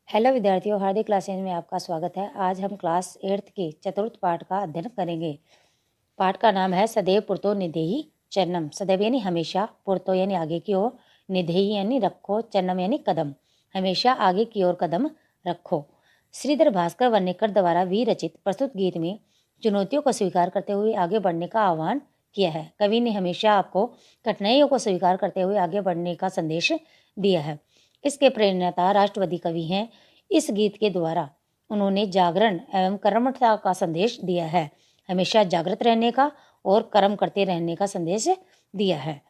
Hello विद्यार्थियों, हार्दिक classes में आपका स्वागत है। आज हम क्लास 8th के चतुर्थ पाठ का अध्ययन करेंगे। पाठ का नाम है सदैव पुरतो निधेहि चरणम। सदैव यानी हमेशा, पुरतो यानी आगे की ओर, निधेहि यानी रखो, चरणम यानी कदम, हमेशा आगे की ओर कदम रखो। श्रीधर भास्कर वर्णेकर द्वारा विरचित प्रस्तुत गीत में चुनौतियों को स्वीकार करते हुए आगे बढ़ने का आह्वान किया है। कवि ने हमेशा आपको कठिनाइयों को स्वीकार करते हुए आगे बढ़ने का संदेश दिया है। इसके प्रेरणाता राष्ट्रवादी कवि हैं। इस गीत के द्वारा उन्होंने जागरण एवं कर्मठता का संदेश दिया है। हमेशा जागृत रहने का और कर्म करते रहने का संदेश दिया है।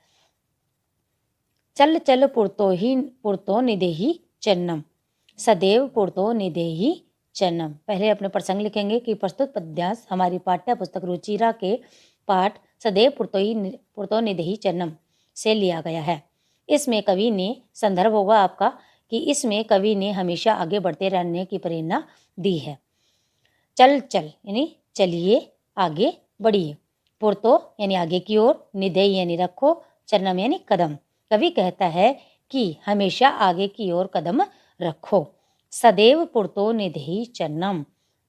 चल चल पुरतो निधेहि चरणम, सदैव पुरतो निधेहि चरणम। पहले अपने प्रसंग लिखेंगे कि प्रस्तुत पद्यांश हमारी पाठ्य पुस्तक रुचिरा के पाठ सदैव पुरतो निधेहि चरणम से लिया गया है। इसमें कवि ने, संदर्भ होगा आपका, कि इसमें कवि ने हमेशा आगे बढ़ते रहने की प्रेरणा दी है। चल चल यानी चलिए, आगे बढ़िए। पुरतो यानी आगे की ओर, निधेहि यानी रखो, चरणम यानी कदम। कवि कहता है कि हमेशा आगे की ओर कदम रखो। सदैव पुरतो निधेहि चरणम,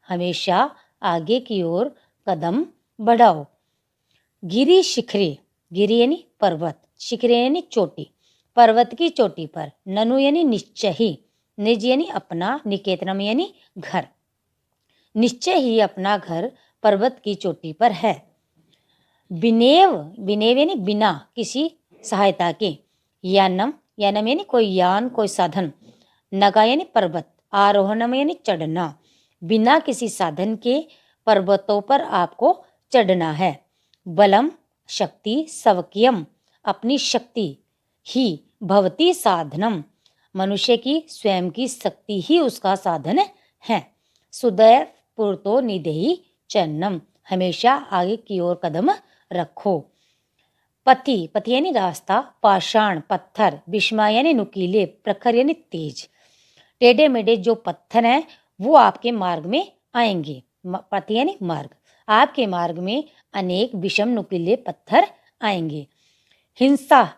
हमेशा आगे की ओर कदम बढ़ाओ। गिरि शिखरे, गिरि यानी पर्वत, शिखरे यानी चोटी, पर्वत की चोटी पर, ननु यानी निश्चय ही, निज यानी अपना, निकेतनम यानी घर, निश्चय ही अपना घर पर्वत की चोटी पर है। विनेव, विनेव यानी बिना किसी सहायता के, यानम, यानम यानी कोई यान, कोई साधन, नगा यानी पर्वत, आरोहणम यानी चढ़ना, बिना किसी साधन के पर्वतों पर आपको चढ़ना है। बलम शक्ति, सवकियम अपनी शक्ति, ही भवती साधनम मनुष्य की स्वयं की शक्ति ही उसका साधन है। सदैव पुरतो निधेहि चरणम, हमेशा आगे की ओर कदम रखो। पथि, पथि यानी रास्ता, पाषाण पत्थर, विषमा यानी नुकीले, प्रखर यानी तेज, टेढ़े मेढ़े जो पत्थर हैं वो आपके मार्ग में आएंगे। पथि यानी मार्ग, आपके मार्ग में अनेक विषम नुकीले पत्थर आएंगे। हिंसा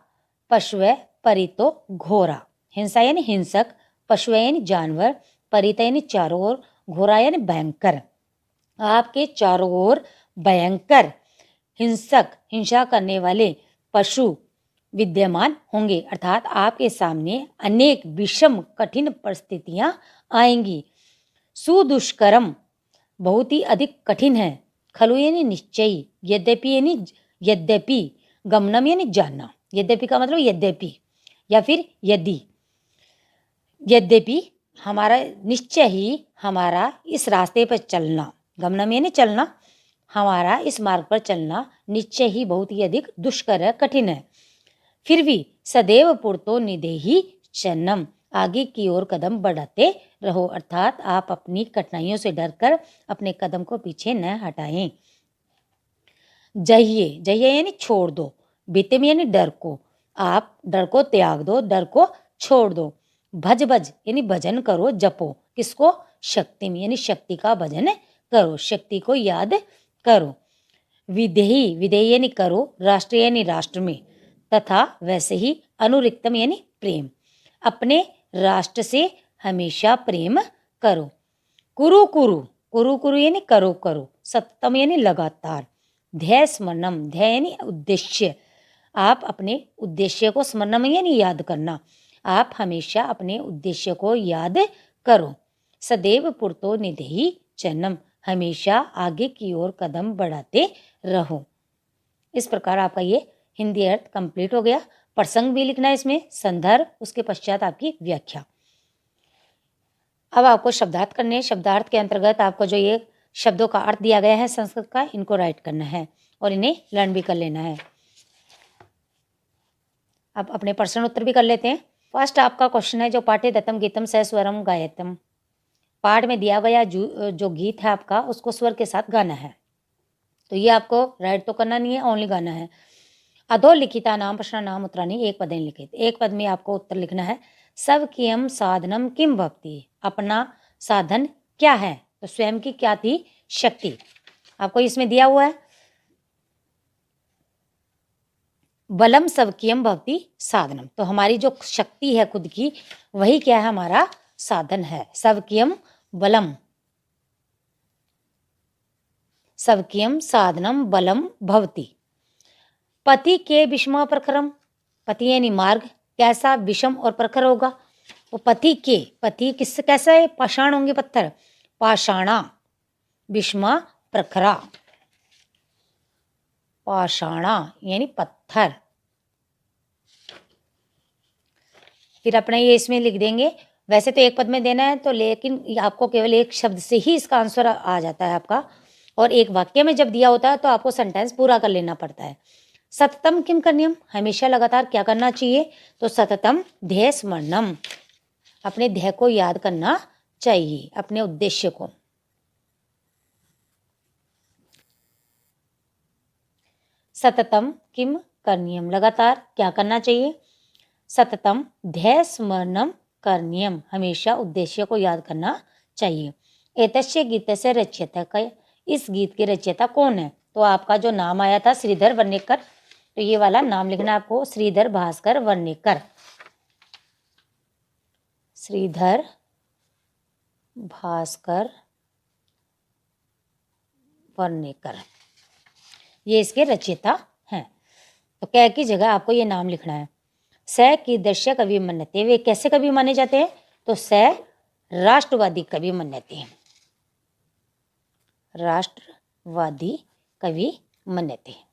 पशु, परितो घोरा, हिंसा यानी हिंसक, पशु यानी जानवर, परित यानी चारों ओर, घोरा यानी भयंकर। आपके चारों ओर भयंकर, हिंसक, हिंसा करने वाले पशु विद्यमान होंगे, अर्थात आपके सामने अनेक विषम कठिन परिस्थितियां आएंगी। सुदुष्करम बहुत ही अधिक कठिन है। खलु यानी निश्चयी, यद्यपि यानी यद्यपि, गमनम यानी जानना, यद्यपि का मतलब यद्यपि या फिर यदि, यद्यपि हमारा निश्चय ही हमारा इस रास्ते पर चलना, गमनम यानी चलना, हमारा इस मार्ग पर चलना निश्चय ही बहुत ही अधिक दुष्कर है, कठिन है। फिर भी सदैव पुरतो निधेहि चरणम, आगे की ओर कदम बढ़ाते रहो, अर्थात आप अपनी कठिनाइयों से डरकर अपने कदम को पीछे न हटाएं। जहिए, जहिए यानी छोड़ दो, बीते यानी डर को, आप डर को त्याग दो, डर को छोड़ दो। भज भज यानी भजन करो, जपो, किसको? शक्ति में, यानी शक्ति का भजन करो, शक्ति को याद करो। विधेहि, विधेय यानी करो, राष्ट्र यानी राष्ट्र में, तथा वैसे ही अनुरिक्तम यानी प्रेम, अपने राष्ट्र से हमेशा प्रेम करो। कुरु कुरु, कुरु कुरु यानी करो करो, सततम यानी लगातार। ध्येय स्मरणम, ध्येय यानी उद्देश्य, आप अपने उद्देश्य को, स्मरणम यानी याद करना, आप हमेशा अपने उद्देश्य को याद करो। सदैव पुरतो निधेहि चरणम, हमेशा आगे की ओर कदम बढ़ाते रहो। इस प्रकार आपका ये हिंदी अर्थ कंप्लीट हो गया। प्रसंग भी लिखना है इसमें, संदर्भ, उसके पश्चात आपकी व्याख्या। अब आपको शब्दार्थ करने हैं। शब्दार्थ के अंतर्गत आपको जो ये शब्दों का अर्थ दिया गया है संस्कृत का, इनको राइट करना है और इन्हें लर्न भी कर लेना है। अब अपने प्रश्न उत्तर भी कर लेते हैं। फर्स्ट आपका क्वेश्चन है, जो पाठे दत्तम गीतम सस्वरम गायतम, पाठ में दिया गया जो गीत है आपका, उसको स्वर के साथ गाना है। तो ये आपको राइट तो करना नहीं है, ओनली गाना है। अधोलिखिता नाम प्रश्न नाम उत्तराणी एक पदेन लिखित, एक पद में आपको उत्तर लिखना है। सब कियम साधनम किम भक्ति, अपना साधन क्या है? तो स्वयं की क्या थी? शक्ति। आपको इसमें दिया हुआ है बलम सबकियम भक्ति साधनम, तो हमारी जो शक्ति है खुद की, वही क्या है? हमारा साधन है। सवकियम बलम, सवकियम साधनम बलम भवति। पति के विषमा प्रखरम, पति यानी मार्ग कैसा विषम और प्रखर होगा। वो पति के, पति किस कैसा है, पाषाण होंगे पत्थर, पाषाणा विषमा प्रखरा, पाषाणा यानी पत्थर। फिर अपना ये इसमें लिख देंगे। वैसे तो एक पद में देना है तो, लेकिन आपको केवल एक शब्द से ही इसका आंसर आ जाता है आपका, और एक वाक्य में जब दिया होता है तो आपको सेंटेंस पूरा कर लेना पड़ता है। सततम किम करणीयम, हमेशा लगातार क्या करना चाहिए, तो सततम ध्येय स्मरणम, अपने ध्येय को याद करना चाहिए, अपने उद्देश्य को। सततम किम करणीयम, लगातार क्या करना चाहिए, सततम ध्येय स्मरणम करणीयम, हमेशा उद्देश्य को याद करना चाहिए। एतस्य गीतस्य रचयिता, इस गीत के रचयिता कौन है, तो आपका जो नाम आया था श्रीधर वर्णेकर, तो ये वाला नाम लिखना आपको, श्रीधर भास्कर वर्णेकर, श्रीधर भास्कर वर्णेकर, ये इसके रचयिता हैं। तो कै की जगह आपको ये नाम लिखना है। स कीदृश कवि मन्यते, वे कैसे कवि माने जाते हैं, तो स राष्ट्रवादी कवि मन्यते हैं, राष्ट्रवादी कवि मन्यते हैं।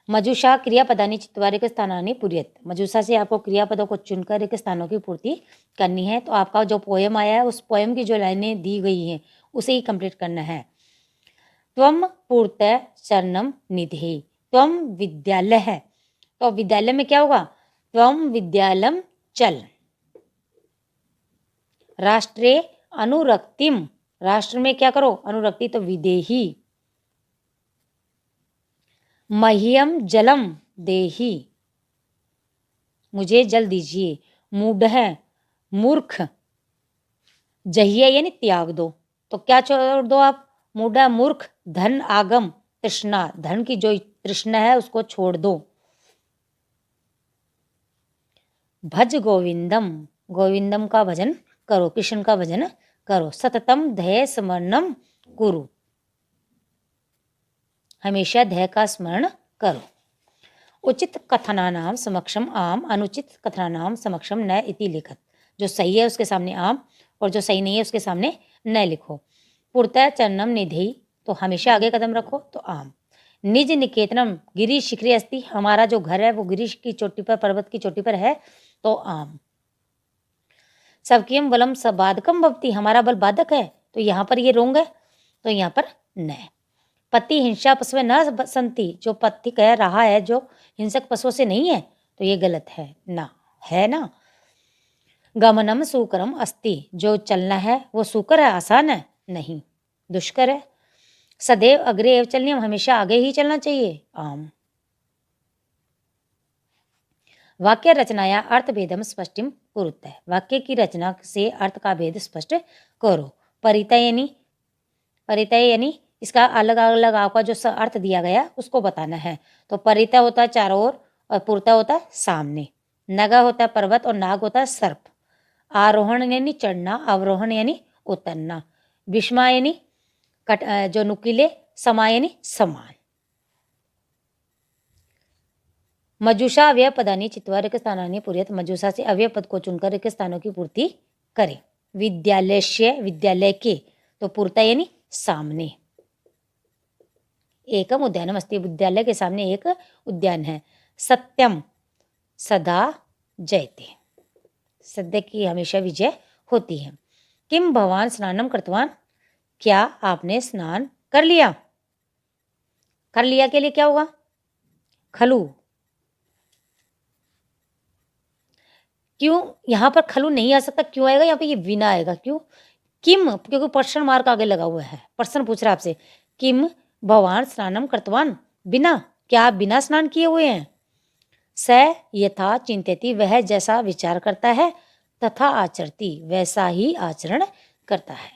मजुषा क्रियापदानी चित्वारिक स्थानानि पूर्यत, मजुषा से आपको क्रियापदों को चुनकर एक स्थानों की पूर्ति करनी है। तो आपका जो पोएम आया है उस पोएम की जो लाइनें दी गई हैं उसे ही कंप्लीट करना है। त्वम पूर्त चरणम निधि, त्वम विद्यालय है, तो विद्यालय में क्या होगा, त्वम विद्यालयम चल। राष्ट्रे अनुरक्तिम, राष्ट्र में क्या करो, अनुरक्ति, तो विदेही। मह्यम जलम देही, मुझे जल दीजिए। मूढ़ है मूर्ख, जहिए यानी त्याग दो, तो क्या छोड़ दो आप, मूढ़ मूर्ख, धन आगम तृष्णा, धन की जो तृष्णा है उसको छोड़ दो। भज गोविंदम, गोविंदम का भजन करो, कृष्ण का भजन करो। सततम ध्येय स्मरणम कुरु, हमेशा ध्येय का स्मरण करो। उचित कथनानाम समक्षम आम, अनुचित कथनानाम समक्षम न इति लिखत, जो सही है उसके सामने आम और जो सही नहीं है उसके सामने न लिखो। पुरतः चरणम निधि, तो हमेशा आगे कदम रखो, तो आम। निज निकेतनम गिरी शिखरी अस्ति, हमारा जो घर है वो गिरी की चोटी पर, पर्वत की चोटी पर है, तो आम। सबकियम बलम सबाधकम भवति, हमारा बल बाधक है, तो यहाँ पर ये रोंग है, तो यहाँ पर न। पति हिंसा पशु न संति, जो पति कह रहा है जो हिंसक पशुओं से नहीं है, तो ये गलत है ना, है ना। गमनम सुकरम अस्ति, जो चलना है वो सुकर है, आसान है नहीं, दुष्कर है। सदैव अग्रे एव चलनीयम, हमेशा आगे ही चलना चाहिए, आम। वाक्य रचनाया अर्थ भेदम स्पष्टिम कुरुतः, वाक्य की रचना से अर्थ का भेद स्पष्ट करो। परितय यानी इसका अलग अलग आपका जो अर्थ दिया गया उसको बताना है। तो परितय होता है चारों ओर और पुरतः होता है सामने। नगा होता है पर्वत और नाग होता है सर्प। आरोहण यानी चढ़ना, अवरोहण यानी उतरना। विषमा यानी जो नुकीले, समा यानी समान। मजुषा अव्यय पदानी चित्वा रिक्त स्थानानि पूर्यत, मजुषा से अव्यय पद को चुनकर रिक्त स्थानों की पूर्ति करें। विद्यालय, विद्यालय के, तो पूर्ता यानी सामने। एकम उद्यानम अस्ति, विद्यालय के सामने एक उद्यान है। सत्यम सदा जयते, सत्य की हमेशा विजय होती है। किम भवान स्नानम कृतवान, क्या आपने स्नान कर लिया। कर लिया के लिए क्या होगा, खलु। क्यों यहाँ पर खलु नहीं आ सकता, क्यों आएगा यहाँ पे, ये विना आएगा। क्यों, किम, क्योंकि प्रश्न मार्क आगे लगा हुआ है, प्रश्न पूछ रहा है आपसे। किम भवान स्नानम कृतवान, बिना, क्या आप बिना स्नान किए हुए हैं। स यथा चिंतति, वह जैसा विचार करता है, तथा आचरति, वैसा ही आचरण करता है।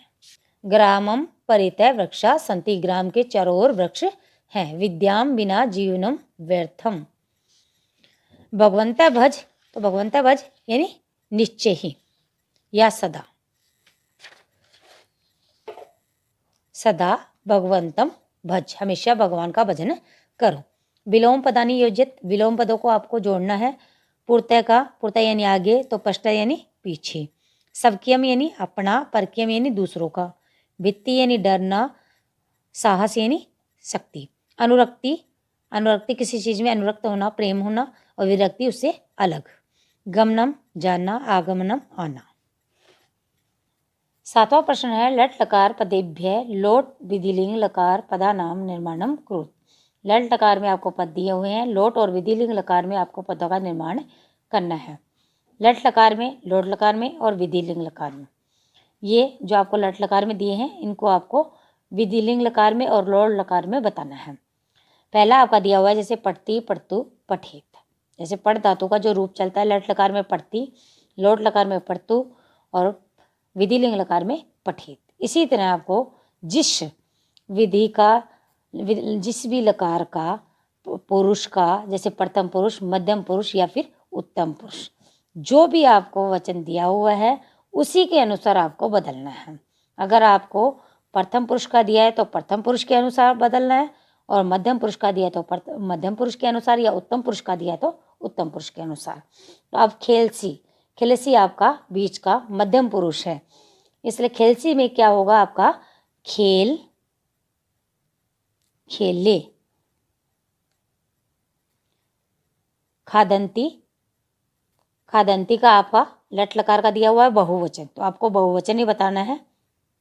ग्रामम परितय वृक्षा संति, ग्राम के चारों ओर वृक्ष हैं। विद्याम बिना जीवनम व्यर्थम। भगवंता भज, तो भगवंता भज यानी निश्चय ही। या सदा। सदा भगवंतम भज, हमेशा भगवान का भजन करो। विलोम पदानी योजित, विलोम पदों को आपको जोड़ना है। पूर्तय का, पूर्तय यानी आगे, तो पश्चात यानी पीछे। सबकियम यानी अपना, परकियम यानी दूसरों का। भित्ति यानी डरना, साहस यानी शक्ति। अनुरक्ति, अनुरक्ति किसी चीज में अनुरक्त होना, प्रेम होना, और विरक्ति उससे अलग। गमनम जानना, आगमनम आना। सातवां प्रश्न है लट लकार पदेभ्य लोट विधिलिंग लकार पदानाम निर्माणम कुरुत। लट लकार में आपको पद दिए हुए हैं, लोट और विधिलिंग लकार में आपको पदों का निर्माण करना है। लट लकार में, लोट लकार में और विधिलिंग लकार में। ये जो आपको लट लकार में दिए हैं, इनको आपको विधिलिंग लकार में और लोट लकार में बताना है। पहला आपका दिया हुआ है जैसे पढ़ती, पढ़तु, पठेत। जैसे पढ़ धातु का जो रूप चलता है, लट लकार में पढ़ती, लोट लकार में पढ़तु और विधिलिंग लकार में पठेत। इसी तरह आपको जिस विधि का, जिस भी लकार का, पुरुष का, जैसे प्रथम पुरुष, मध्यम पुरुष या फिर उत्तम पुरुष, जो भी आपको वचन दिया हुआ है उसी के अनुसार आपको बदलना है। अगर आपको प्रथम पुरुष का दिया है तो प्रथम पुरुष के अनुसार बदलना है, और मध्यम पुरुष का दिया है तो मध्यम पुरुष के अनुसार, या उत्तम पुरुष का दिया है तो उत्तम पुरुष के अनुसार। तो अब खेलसी, खेलसी आपका बीच का मध्यम पुरुष है, इसलिए खेलसी में क्या होगा आपका खेल, खेले। खादंती, खादंती का आपका लट लकार का दिया हुआ है बहुवचन, तो आपको बहुवचन ही बताना है।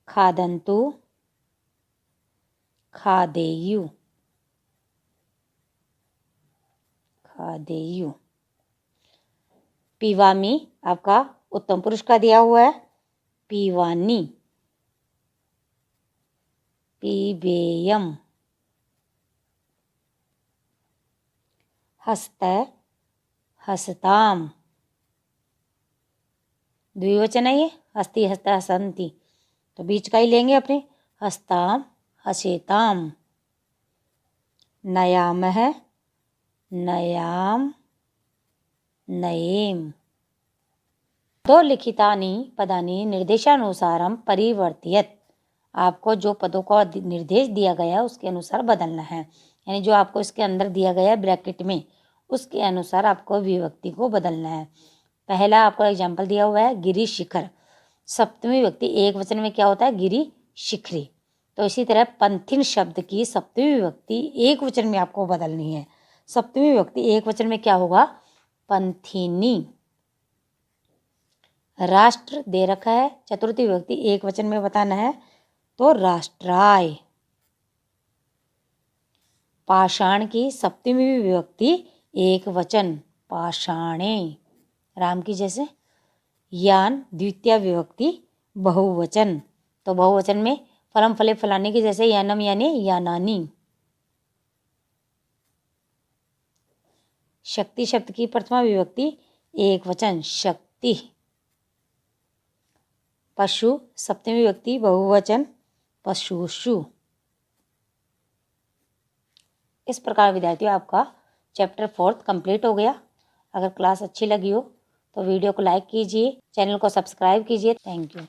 खादंतु, खादेयु, खादेयु। पीवामी आपका उत्तम पुरुष का दिया हुआ है, पीवानी, पीबेयम। हस्त, हसताम, द्विवचन है ये, हस्ती, हस्ता, हसंती, तो बीच का ही लेंगे अपने। हस्ताम, हसेताम। नयाम है, नयाम, नयेम। तो लिखितानि पदानि निर्देशानुसारम परिवर्तियत, आपको जो पदों का निर्देश दिया गया उसके अनुसार बदलना है। यानी जो आपको इसके अंदर दिया गया ब्रैकेट में, उसके अनुसार आपको विभक्ति को बदलना है। पहला आपको एग्जाम्पल दिया हुआ है गिरी शिखर, सप्तमी विभक्ति एक वचन में क्या होता है गिरी शिखरी। तो इसी तरह पंथिन शब्द की सप्तमी विभक्ति एक वचन में आपको बदलनी है। सप्तमी विभक्ति एक वचन में क्या होगा पंथिनी। राष्ट्र दे रखा है, चतुर्थी विभक्ति एक वचन में बताना है, तो राष्ट्राय। पाषाण की सप्तमी विभक्ति एक वचन, पाषाणे। राम की जैसे। यान द्वितीय विभक्ति बहुवचन, तो बहुवचन में फलम फले फलाने की जैसे यानम यानी यानानी। शक्ति शब्द की प्रथमा विभक्ति एक वचन, शक्ति। पशु सप्तमी विभक्ति बहुवचन, पशुषु। इस प्रकार विद्यार्थियों आपका चैप्टर 4 कंप्लीट हो गया। अगर क्लास अच्छी लगी हो तो वीडियो को लाइक कीजिए, चैनल को सब्सक्राइब कीजिए। Thank you.